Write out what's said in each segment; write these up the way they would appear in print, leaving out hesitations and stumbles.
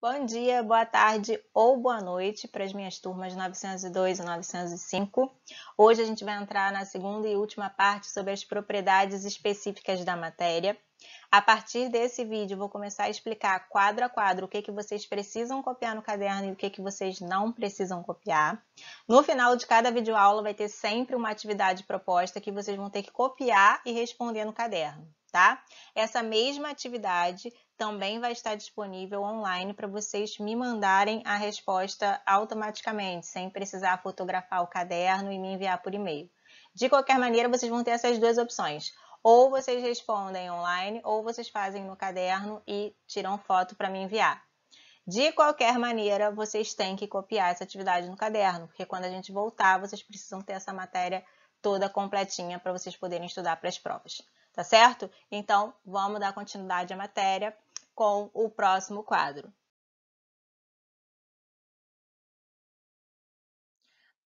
Bom dia, boa tarde ou boa noite para as minhas turmas 902 e 905. Hoje a gente vai entrar na segunda e última parte sobre as propriedades específicas da matéria. A partir desse vídeo, eu vou começar a explicar quadro a quadro o que vocês precisam copiar no caderno e o que vocês não precisam copiar. No final de cada videoaula vai ter sempre uma atividade proposta que vocês vão ter que copiar e responder no caderno, tá? Essa mesma atividade também vai estar disponível online para vocês me mandarem a resposta automaticamente, sem precisar fotografar o caderno e me enviar por e-mail. De qualquer maneira, vocês vão ter essas duas opções. Ou vocês respondem online, ou vocês fazem no caderno e tiram foto para me enviar. De qualquer maneira, vocês têm que copiar essa atividade no caderno, porque quando a gente voltar, vocês precisam ter essa matéria toda completinha para vocês poderem estudar para as provas. Tá certo? Então, vamos dar continuidade à matéria com o próximo quadro.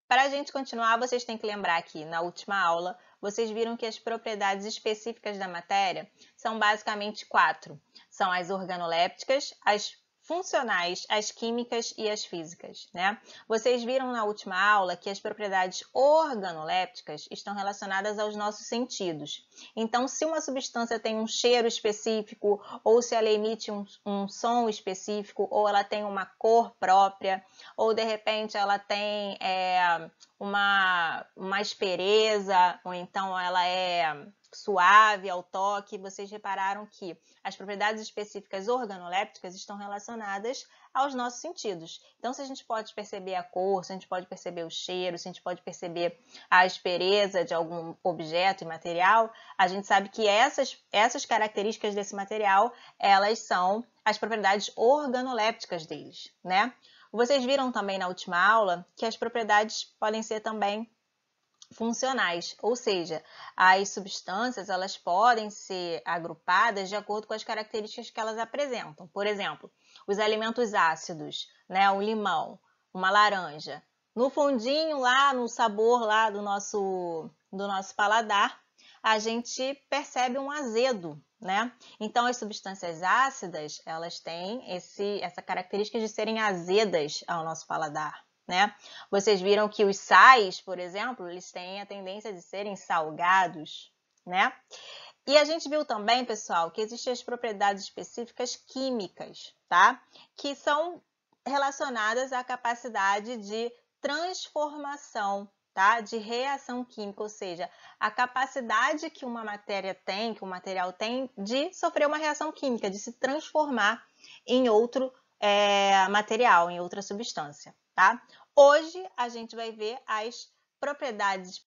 Para a gente continuar, vocês têm que lembrar que na última aula, vocês viram que as propriedades específicas da matéria são basicamente 4. São as organolépticas, as funcionais, as químicas e as físicas, né? Vocês viram na última aula que as propriedades organolépticas estão relacionadas aos nossos sentidos. Então, se uma substância tem um cheiro específico, ou se ela emite um som específico, ou ela tem uma cor própria, ou de repente ela tem uma aspereza, ou então ela é suave ao toque, vocês repararam que as propriedades específicas organolépticas estão relacionadas aos nossos sentidos. Então, se a gente pode perceber a cor, se a gente pode perceber o cheiro, se a gente pode perceber a aspereza de algum objeto e material, a gente sabe que essas características desse material, elas são as propriedades organolépticas deles, né? Vocês viram também na última aula que as propriedades podem ser também funcionais, ou seja, as substâncias elas podem ser agrupadas de acordo com as características que elas apresentam. Por exemplo, os alimentos ácidos, né, o limão, uma laranja. No fundinho lá, no sabor lá do nosso paladar, a gente percebe um azedo, né? Então, as substâncias ácidas, elas têm essa característica de serem azedas ao nosso paladar, né? Vocês viram que os sais, por exemplo, eles têm a tendência de serem salgados, né? E a gente viu também, pessoal, que existem as propriedades específicas químicas, tá? Que são relacionadas à capacidade de transformação, tá? De reação química, ou seja, a capacidade que uma matéria tem, que um material tem, de sofrer uma reação química, de se transformar em outro material, em outra substância, tá? Hoje a gente vai ver as propriedades. O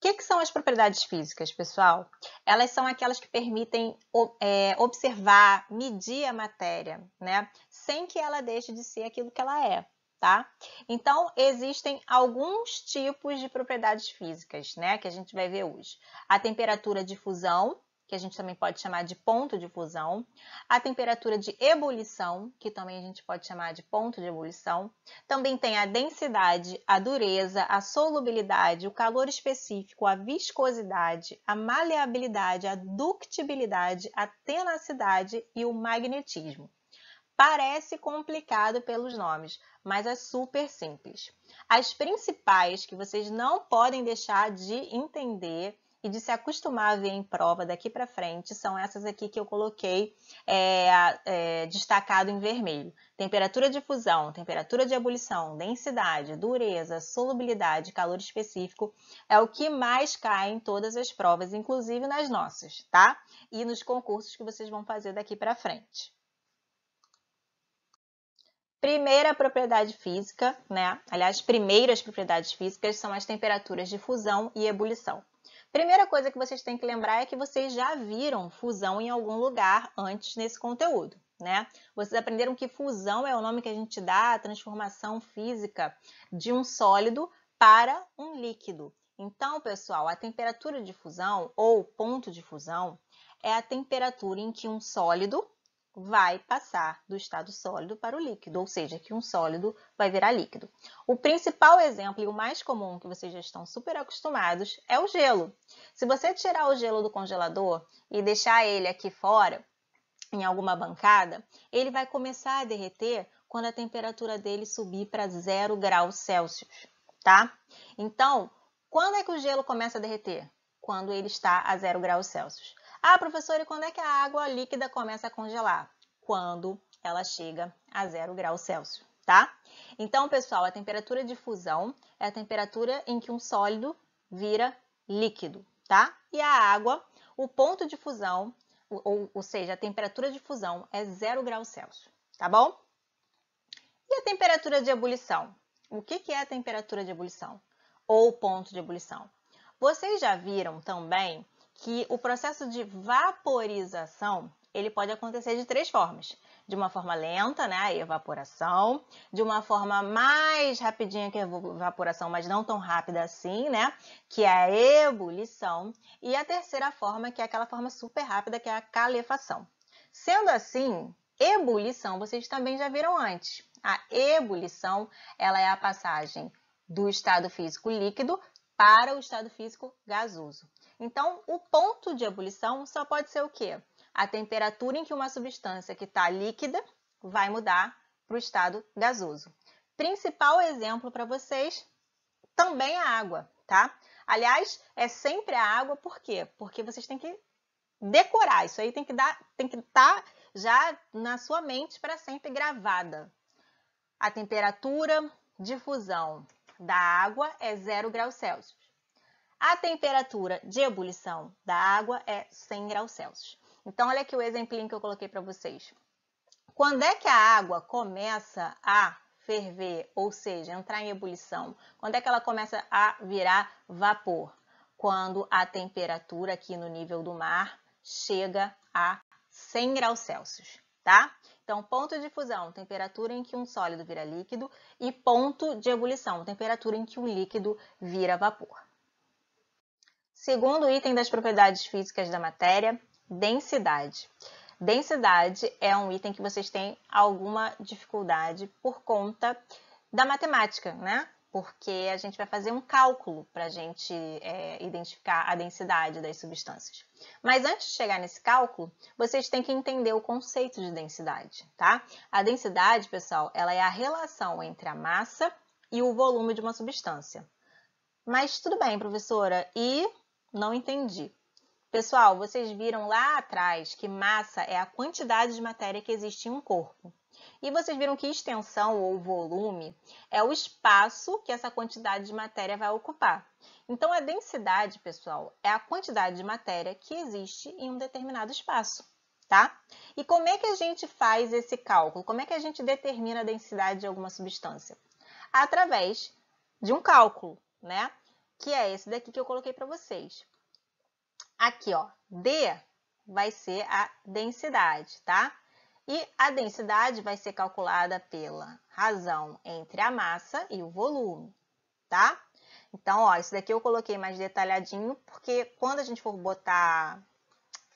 que são as propriedades físicas, pessoal? Elas são aquelas que permitem observar, medir a matéria, né? Sem que ela deixe de ser aquilo que ela é, tá? Então, existem alguns tipos de propriedades físicas, né? Que a gente vai ver hoje. A temperatura de fusão, que a gente também pode chamar de ponto de fusão, a temperatura de ebulição, que também a gente pode chamar de ponto de ebulição, também tem a densidade, a dureza, a solubilidade, o calor específico, a viscosidade, a maleabilidade, a ductibilidade, a tenacidade e o magnetismo. Parece complicado pelos nomes, mas é super simples. As principais que vocês não podem deixar de entender e de se acostumar a ver em prova daqui para frente são essas aqui que eu coloquei destacado em vermelho. Temperatura de fusão, temperatura de ebulição, densidade, dureza, solubilidade, calor específico é o que mais cai em todas as provas, inclusive nas nossas, tá? E nos concursos que vocês vão fazer daqui para frente. Primeira propriedade física, né? Aliás, primeiras propriedades físicas são as temperaturas de fusão e ebulição. Primeira coisa que vocês têm que lembrar é que vocês já viram fusão em algum lugar antes nesse conteúdo, né? Vocês aprenderam que fusão é o nome que a gente dá à transformação física de um sólido para um líquido. Então, pessoal, a temperatura de fusão ou ponto de fusão é a temperatura em que um sólido vai passar do estado sólido para o líquido, ou seja, que um sólido vai virar líquido. O principal exemplo e o mais comum que vocês já estão super acostumados é o gelo. Se você tirar o gelo do congelador e deixar ele aqui fora, em alguma bancada, ele vai começar a derreter quando a temperatura dele subir para 0 graus Celsius, tá? Então, quando é que o gelo começa a derreter? Quando ele está a 0 graus Celsius. Ah, professora, e quando é que a água líquida começa a congelar? Quando ela chega a 0 graus Celsius, tá? Então, pessoal, a temperatura de fusão é a temperatura em que um sólido vira líquido, tá? E a água, o ponto de fusão, ou seja, a temperatura de fusão é 0 graus Celsius, tá bom? E a temperatura de ebulição? O que é a temperatura de ebulição? Ou ponto de ebulição? Vocês já viram também que o processo de vaporização, ele pode acontecer de 3 formas. De uma forma lenta, né, a evaporação, de uma forma mais rapidinha que a evaporação, mas não tão rápida assim, né, que é a ebulição, e a terceira forma, que é aquela forma super rápida, que é a calefação. Sendo assim, ebulição vocês também já viram antes. A ebulição, ela é a passagem do estado físico líquido para o estado físico gasoso. Então, o ponto de ebulição só pode ser o quê? A temperatura em que uma substância que está líquida vai mudar para o estado gasoso. Principal exemplo para vocês, também a água, tá? Aliás, é sempre a água, por quê? Porque vocês têm que decorar, isso aí tem que estar já na sua mente para sempre gravada. A temperatura de fusão da água é 0 graus Celsius. A temperatura de ebulição da água é 100 graus Celsius. Então, olha aqui o exemplinho que eu coloquei para vocês. Quando é que a água começa a ferver, ou seja, entrar em ebulição? Quando é que ela começa a virar vapor? Quando a temperatura aqui no nível do mar chega a 100 graus Celsius, tá? Então, ponto de fusão, temperatura em que um sólido vira líquido, e ponto de ebulição, temperatura em que o líquido vira vapor. Segundo item das propriedades físicas da matéria, densidade. Densidade é um item que vocês têm alguma dificuldade por conta da matemática, né? Porque a gente vai fazer um cálculo para a gente identificar a densidade das substâncias. Mas antes de chegar nesse cálculo, vocês têm que entender o conceito de densidade, tá? A densidade, pessoal, ela é a relação entre a massa e o volume de uma substância. Mas tudo bem, professora, e não entendi. Pessoal, vocês viram lá atrás que massa é a quantidade de matéria que existe em um corpo. E vocês viram que extensão ou volume é o espaço que essa quantidade de matéria vai ocupar. Então, a densidade, pessoal, é a quantidade de matéria que existe em um determinado espaço, tá? E como é que a gente faz esse cálculo? Como é que a gente determina a densidade de alguma substância? Através de um cálculo, né? Que é esse daqui que eu coloquei para vocês. Aqui, ó, D vai ser a densidade, tá? E a densidade vai ser calculada pela razão entre a massa e o volume, tá? Então, ó, isso daqui eu coloquei mais detalhadinho, porque quando a gente for botar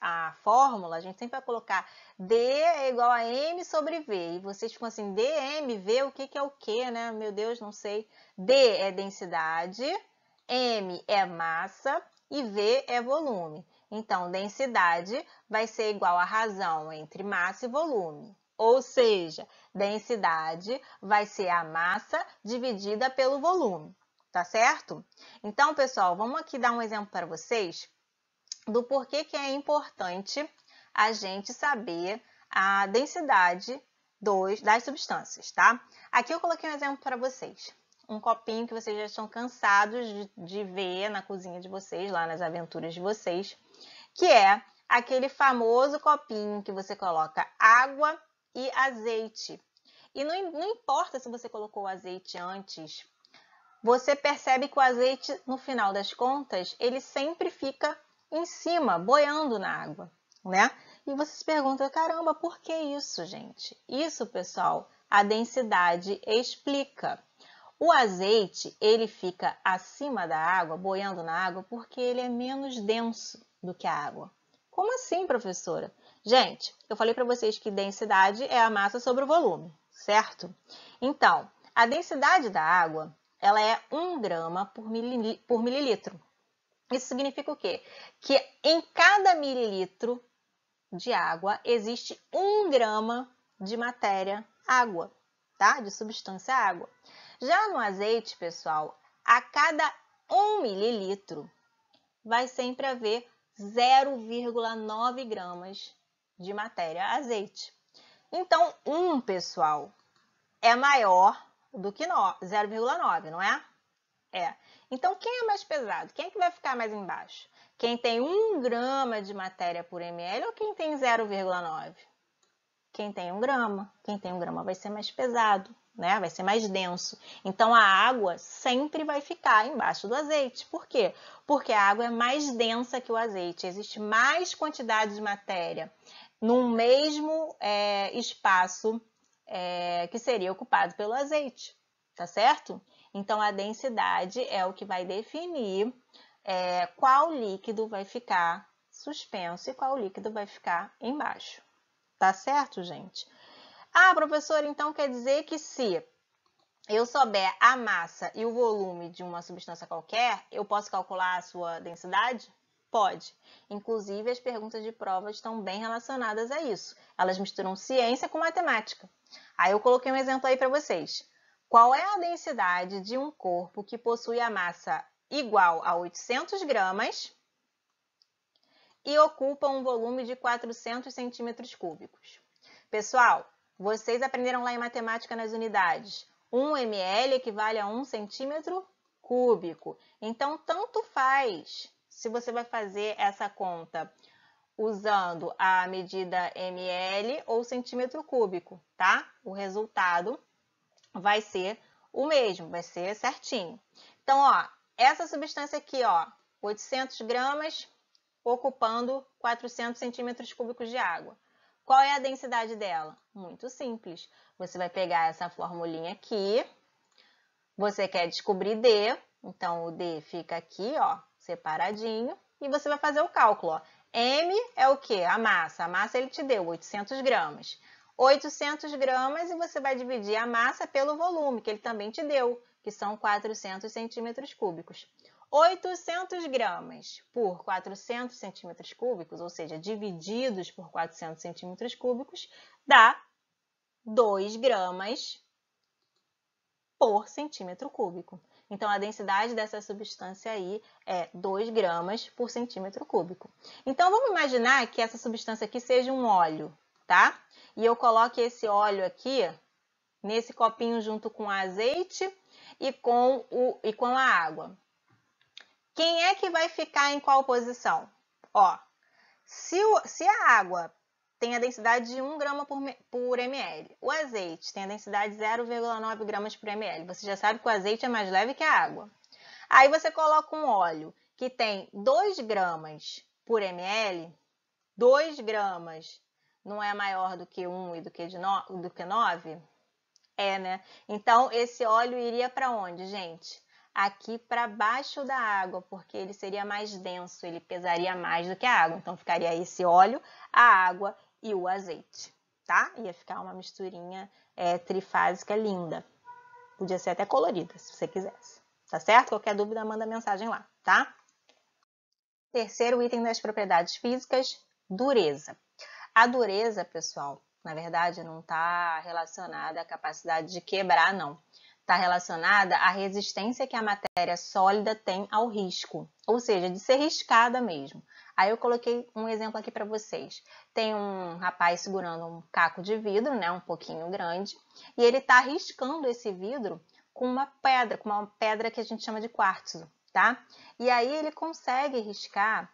a fórmula, a gente sempre vai colocar D é igual a M sobre V. E vocês ficam assim, dm, V, o que é o quê, né? Meu Deus, não sei. D é densidade, M é massa e V é volume. Então, densidade vai ser igual a razão entre massa e volume. Ou seja, densidade vai ser a massa dividida pelo volume, tá certo? Então, pessoal, vamos aqui dar um exemplo para vocês do porquê que é importante a gente saber a densidade das substâncias, tá? Aqui eu coloquei um exemplo para vocês. Um copinho que vocês já estão cansados de ver na cozinha de vocês, lá nas aventuras de vocês, que é aquele famoso copinho que você coloca água e azeite. E não importa se você colocou o azeite antes, você percebe que o azeite, no final das contas, ele sempre fica em cima, boiando na água, né? E você se pergunta, caramba, por que isso, gente? Isso, pessoal, a densidade explica. O azeite, ele fica acima da água, boiando na água, porque ele é menos denso do que a água. Como assim, professora? Gente, eu falei para vocês que densidade é a massa sobre o volume, certo? Então, a densidade da água, ela é 1 grama por mililitro. Isso significa o quê? Que em cada mililitro de água, existe 1 grama de matéria água, tá? De substância água. Já no azeite, pessoal, a cada 1 mililitro vai sempre haver 0,9 gramas de matéria azeite. Então, 1, pessoal, é maior do que 0,9, não é? É. Então, quem é mais pesado? Quem é que vai ficar mais embaixo? Quem tem 1 grama de matéria por ml ou quem tem 0,9? Quem tem 1 grama. Quem tem 1 grama vai ser mais pesado, né? Vai ser mais denso. Então, a água sempre vai ficar embaixo do azeite. Por quê? Porque a água é mais densa que o azeite. Existe mais quantidade de matéria no mesmo espaço que seria ocupado pelo azeite, tá certo? Então, a densidade é o que vai definir qual líquido vai ficar suspenso e qual líquido vai ficar embaixo. Tá certo, gente? Ah, professor, então quer dizer que se eu souber a massa e o volume de uma substância qualquer, eu posso calcular a sua densidade? Pode. Inclusive, as perguntas de prova estão bem relacionadas a isso. Elas misturam ciência com matemática. Aí eu coloquei um exemplo aí para vocês. Qual é a densidade de um corpo que possui a massa igual a 800 gramas e ocupa um volume de 400 centímetros cúbicos? Pessoal, vocês aprenderam lá em matemática nas unidades. 1 ml equivale a 1 centímetro cúbico. Então, tanto faz se você vai fazer essa conta usando a medida ml ou centímetro cúbico, tá? O resultado vai ser o mesmo, vai ser certinho. Então, ó, essa substância aqui, ó, 800 gramas ocupando 400 centímetros cúbicos de água. Qual é a densidade dela? Muito simples. Você vai pegar essa formulinha aqui, você quer descobrir D, então o D fica aqui, ó, separadinho, e você vai fazer o cálculo, ó. M é o quê? A massa ele te deu 800 gramas. 800 gramas e você vai dividir a massa pelo volume, que ele também te deu, que são 400 centímetros cúbicos. 800 gramas por 400 centímetros cúbicos, ou seja, divididos por 400 centímetros cúbicos, dá 2 gramas por centímetro cúbico. Então, a densidade dessa substância aí é 2 gramas por centímetro cúbico. Então, vamos imaginar que essa substância aqui seja um óleo, tá? E eu coloque esse óleo aqui nesse copinho junto com o azeite e com a água. Quem é que vai ficar em qual posição? Ó, se a água tem a densidade de 1 grama por ml, o azeite tem a densidade de 0,9 gramas por ml. Você já sabe que o azeite é mais leve que a água. Aí você coloca um óleo que tem 2 gramas por ml, 2 gramas não é maior do que 1 e do que 9? É, né? Então, esse óleo iria para onde, gente? Aqui para baixo da água, porque ele seria mais denso, ele pesaria mais do que a água. Então, ficaria esse óleo, a água e o azeite, tá? Ia ficar uma misturinha trifásica linda. Podia ser até colorida, se você quisesse. Tá certo? Qualquer dúvida, manda mensagem lá, tá? Terceiro item das propriedades físicas, dureza. A dureza, pessoal, na verdade, não está relacionada à capacidade de quebrar, não. Está relacionada à resistência que a matéria sólida tem ao risco, ou seja, de ser riscada mesmo. Aí eu coloquei um exemplo aqui para vocês. Tem um rapaz segurando um caco de vidro, né, um pouquinho grande, e ele está riscando esse vidro com uma pedra que a gente chama de quartzo, tá? E aí ele consegue riscar.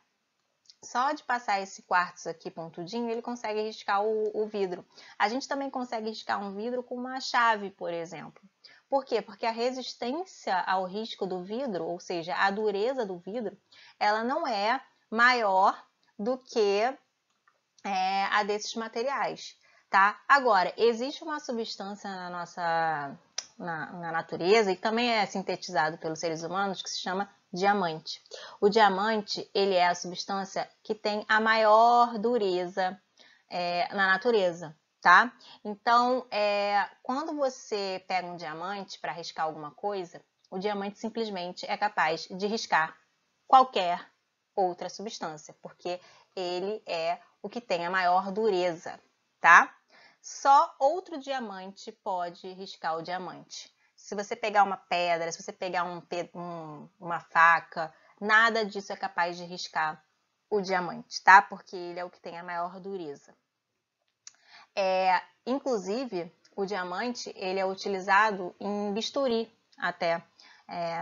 Só de passar esse quartzo aqui pontudinho, ele consegue riscar o vidro. A gente também consegue riscar um vidro com uma chave, por exemplo. Por quê? Porque a resistência ao risco do vidro, ou seja, a dureza do vidro, ela não é maior do que a desses materiais, tá? Agora, existe uma substância na natureza e também é sintetizado pelos seres humanos que se chama diamante. O diamante, ele é a substância que tem a maior dureza na natureza, tá? Então, quando você pega um diamante para riscar alguma coisa, o diamante simplesmente é capaz de riscar qualquer outra substância, porque ele é o que tem a maior dureza, tá? Só outro diamante pode riscar o diamante. Se você pegar uma pedra, se você pegar uma faca, nada disso é capaz de riscar o diamante, tá? Porque ele é o que tem a maior dureza. Inclusive, o diamante ele é utilizado em bisturi até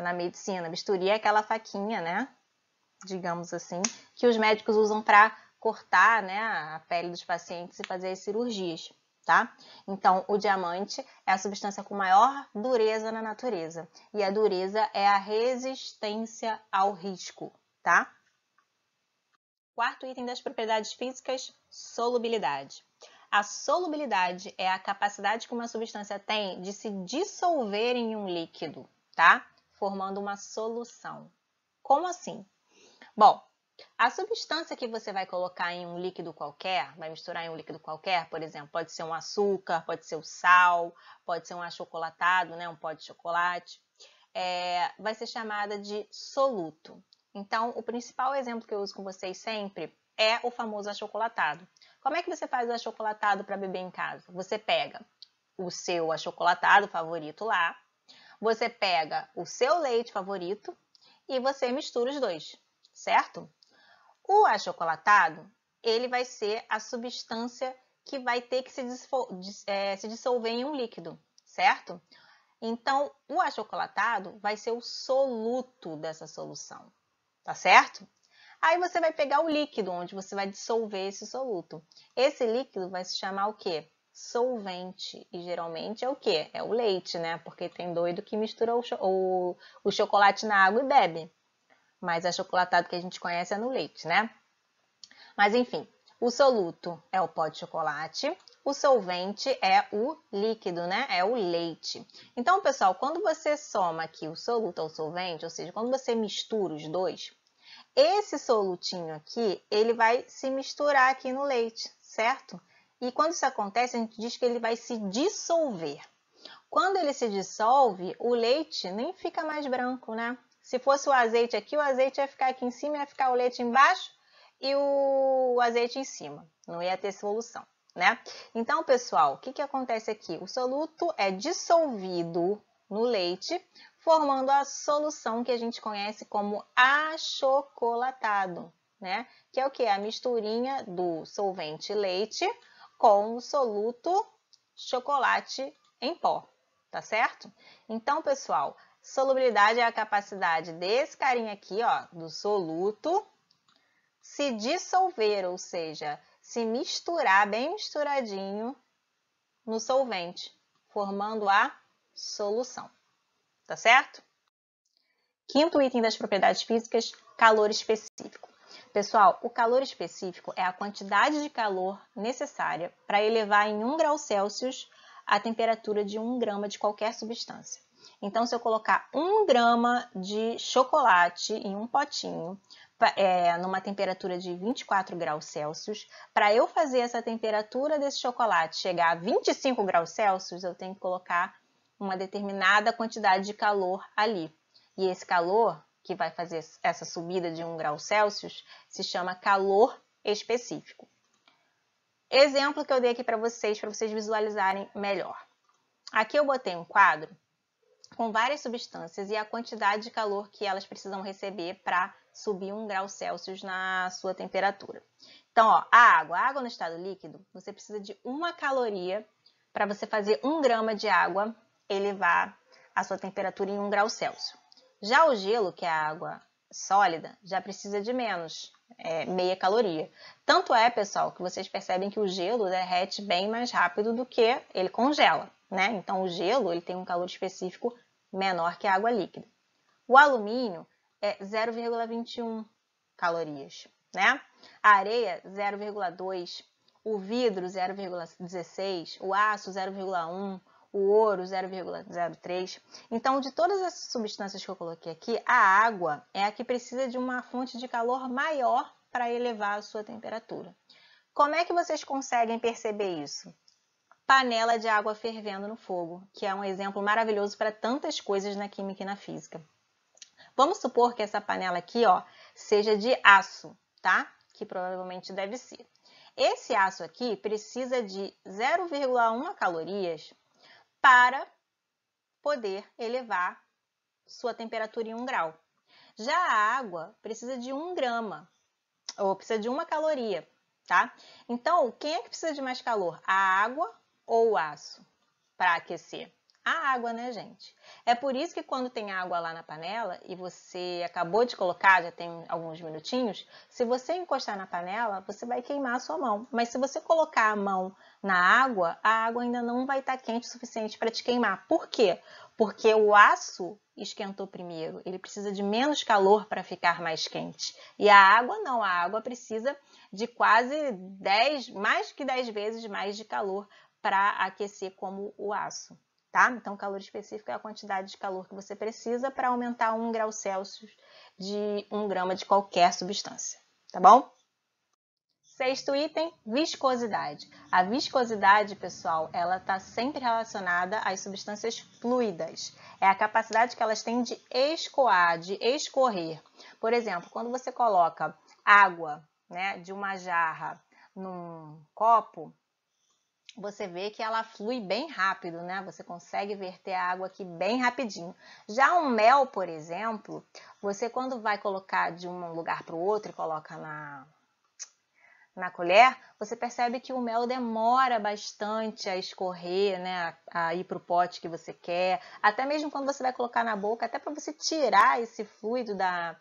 na medicina. Bisturi é aquela faquinha, né? Digamos assim, que os médicos usam para cortar, né, a pele dos pacientes e fazer as cirurgias, tá? Então, o diamante é a substância com maior dureza na natureza. E a dureza é a resistência ao risco, tá? Quarto item das propriedades físicas, solubilidade. A solubilidade é a capacidade que uma substância tem de se dissolver em um líquido, tá? Formando uma solução. Como assim? Bom, a substância que você vai colocar em um líquido qualquer, vai misturar em um líquido qualquer, por exemplo, pode ser um açúcar, pode ser o sal, pode ser um achocolatado, né, um pó de chocolate, vai ser chamada de soluto. Então, o principal exemplo que eu uso com vocês sempre é o famoso achocolatado. Como é que você faz o achocolatado para beber em casa? Você pega o seu achocolatado favorito lá, você pega o seu leite favorito e você mistura os dois, certo? O achocolatado, ele vai ser a substância que vai ter que se dissolver em um líquido, certo? Então, o achocolatado vai ser o soluto dessa solução, tá certo? Aí você vai pegar o líquido, onde você vai dissolver esse soluto. Esse líquido vai se chamar o quê? Solvente. E geralmente é o quê? É o leite, né? Porque tem doido que mistura o chocolate na água e bebe. Mas achocolatado que a gente conhece é no leite, né? Mas enfim, o soluto é o pó de chocolate, o solvente é o líquido, né? É o leite. Então, pessoal, quando você soma aqui o soluto ao solvente, ou seja, quando você mistura os dois, esse solutinho aqui, ele vai se misturar aqui no leite, certo? E quando isso acontece, a gente diz que ele vai se dissolver. Quando ele se dissolve, o leite nem fica mais branco, né? Se fosse o azeite aqui, o azeite ia ficar aqui em cima, ia ficar o leite embaixo e o azeite em cima. Não ia ter solução, né? Então, pessoal, o que acontece aqui? O soluto é dissolvido no leite, formando a solução que a gente conhece como achocolatado, né? Que é o que? A misturinha do solvente leite com o soluto chocolate em pó, tá certo? Então, pessoal, solubilidade é a capacidade desse carinha aqui, ó, do soluto, se dissolver, ou seja, se misturar bem misturadinho no solvente, formando a solução. Tá certo? Quinto item das propriedades físicas, calor específico. Pessoal, o calor específico é a quantidade de calor necessária para elevar em 1 grau Celsius a temperatura de 1 grama de qualquer substância. Então, se eu colocar 1 grama de chocolate em um potinho, numa temperatura de 24 graus Celsius, para eu fazer essa temperatura desse chocolate chegar a 25 graus Celsius, eu tenho que colocar uma determinada quantidade de calor ali. E esse calor, que vai fazer essa subida de 1 grau Celsius, se chama calor específico. Exemplo que eu dei aqui para vocês visualizarem melhor. Aqui eu botei um quadro com várias substâncias e a quantidade de calor que elas precisam receber para subir 1 grau Celsius na sua temperatura. Então, ó, a água no estado líquido, você precisa de 1 caloria para você fazer 1 grama de água elevar a sua temperatura em 1 grau Celsius. Já o gelo, que é a água sólida, já precisa de menos, meia caloria. Tanto é, pessoal, que vocês percebem que o gelo derrete bem mais rápido do que ele congela, né? Então, o gelo ele tem um calor específico menor que a água líquida. O alumínio é 0,21 calorias, né? A areia, 0,2. O vidro, 0,16. O aço, 0,1. O ouro, 0,03. Então, de todas essas substâncias que eu coloquei aqui, a água é a que precisa de uma fonte de calor maior para elevar a sua temperatura. Como é que vocês conseguem perceber isso? Panela de água fervendo no fogo, que é um exemplo maravilhoso para tantas coisas na química e na física. Vamos supor que essa panela aqui, ó, seja de aço, tá? Que provavelmente deve ser. esse aço aqui precisa de 0,1 calorias para poder elevar sua temperatura em 1 grau. Já a água precisa de 1 grama, ou precisa de 1 caloria, tá? Então, quem é que precisa de mais calor? A água ou o aço para aquecer? A água, né, gente? É por isso que quando tem água lá na panela e você acabou de colocar, já tem alguns minutinhos, se você encostar na panela, você vai queimar a sua mão. Mas se você colocar a mão na água, a água ainda não vai estar quente o suficiente para te queimar. Por quê? Porque o aço esquentou primeiro, ele precisa de menos calor para ficar mais quente. E a água não, a água precisa de quase 10, mais que 10 vezes mais de calor para aquecer como o aço. Tá? Então, calor específico é a quantidade de calor que você precisa para aumentar 1 grau Celsius de 1 grama de qualquer substância, tá bom? Sexto item, viscosidade. A viscosidade, pessoal, ela está sempre relacionada às substâncias fluidas. É a capacidade que elas têm de escoar, de escorrer. Por exemplo, quando você coloca água, né, de uma jarra num copo, você vê que ela flui bem rápido, né? Você consegue verter a água aqui bem rapidinho. Já o mel, por exemplo, você quando vai colocar de um lugar para o outro e coloca na colher, você percebe que o mel demora bastante a escorrer, né? A ir para o pote que você quer. Até mesmo quando você vai colocar na boca, até para você tirar esse fluido da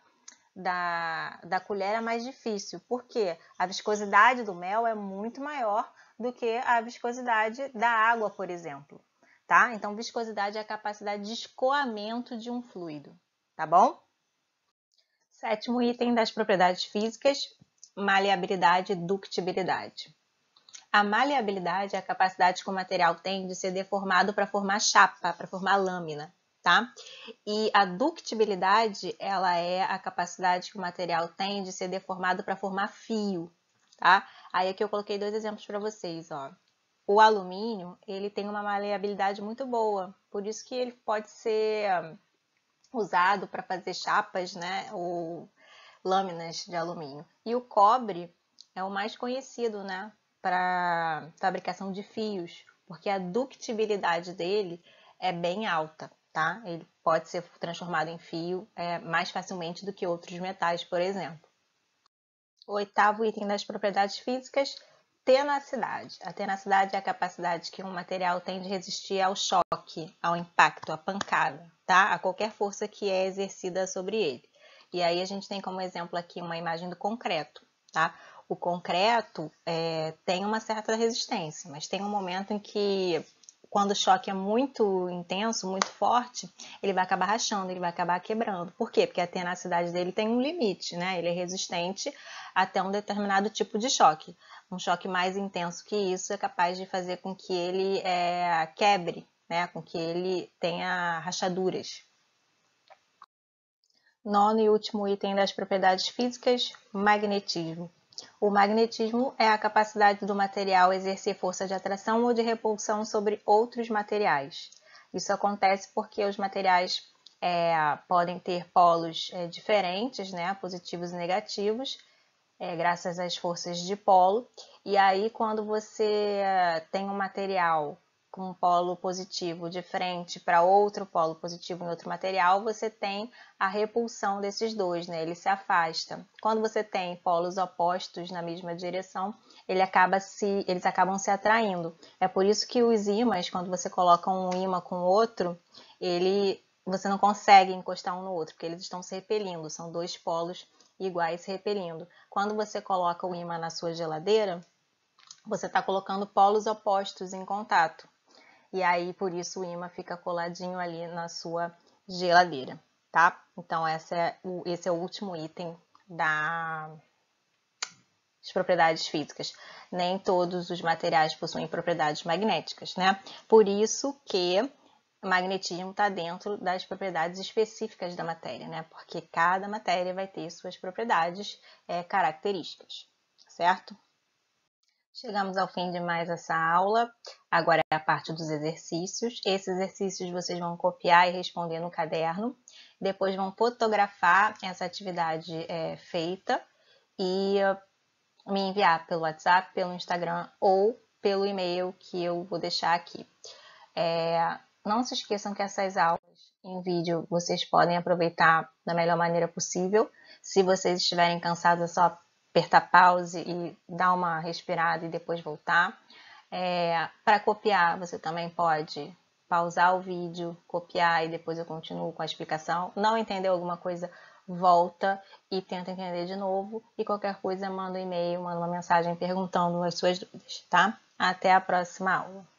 colher é mais difícil. Por quê? A viscosidade do mel é muito maior do que a viscosidade da água, por exemplo, tá? Então, viscosidade é a capacidade de escoamento de um fluido, tá bom? Sétimo item das propriedades físicas, maleabilidade e ductibilidade. A maleabilidade é a capacidade que o material tem de ser deformado para formar chapa, para formar lâmina, tá? E a ductibilidade, ela é a capacidade que o material tem de ser deformado para formar fio, tá? Aí aqui eu coloquei 2 exemplos para vocês, ó. O alumínio, ele tem uma maleabilidade muito boa, por isso que ele pode ser usado para fazer chapas, né, ou lâminas de alumínio. E o cobre é o mais conhecido, né, para fabricação de fios, porque a ductibilidade dele é bem alta, tá? Ele pode ser transformado em fio mais facilmente do que outros metais, por exemplo. O oitavo item das propriedades físicas, tenacidade. A tenacidade é a capacidade que um material tem de resistir ao choque, ao impacto, à pancada, tá? A qualquer força que é exercida sobre ele. E aí a gente tem como exemplo aqui uma imagem do concreto, tá? O concreto tem uma certa resistência, mas tem um momento em que, quando o choque é muito intenso, muito forte, ele vai acabar rachando, ele vai acabar quebrando. Por quê? Porque a tenacidade dele tem um limite, né? Ele é resistente até um determinado tipo de choque. Um choque mais intenso que isso é capaz de fazer com que ele quebre, né? Com que ele tenha rachaduras. Nono e último item das propriedades físicas, magnetismo. O magnetismo é a capacidade do material exercer força de atração ou de repulsão sobre outros materiais. Isso acontece porque os materiais podem ter polos diferentes, né, positivos e negativos, graças às forças de polo. E aí, quando você tem um material com um polo positivo de frente para outro polo positivo em outro material, você tem a repulsão desses dois, né? Ele se afasta. Quando você tem polos opostos na mesma direção, eles acabam se atraindo. É por isso que os ímãs, quando você coloca um ímã com outro, você não consegue encostar um no outro, porque eles estão se repelindo, são dois polos iguais se repelindo. Quando você coloca o ímã na sua geladeira, você está colocando polos opostos em contato. E aí, por isso, o ímã fica coladinho ali na sua geladeira, tá? Então, esse é o último item das propriedades físicas. Nem todos os materiais possuem propriedades magnéticas, né? Por isso que o magnetismo está dentro das propriedades específicas da matéria, né? Porque cada matéria vai ter suas propriedades características, certo? Chegamos ao fim de mais essa aula. Agora é a parte dos exercícios. Esses exercícios vocês vão copiar e responder no caderno. Depois vão fotografar essa atividade feita e me enviar pelo WhatsApp, pelo Instagram ou pelo e-mail que eu vou deixar aqui. Não se esqueçam que essas aulas em vídeo vocês podem aproveitar da melhor maneira possível. Se vocês estiverem cansados, é só apertar pause e dar uma respirada e depois voltar. Para copiar, você também pode pausar o vídeo, copiar e depois eu continuo com a explicação. Não entendeu alguma coisa, volta e tenta entender de novo. E qualquer coisa, manda um e-mail, manda uma mensagem perguntando as suas dúvidas, tá? Até a próxima aula.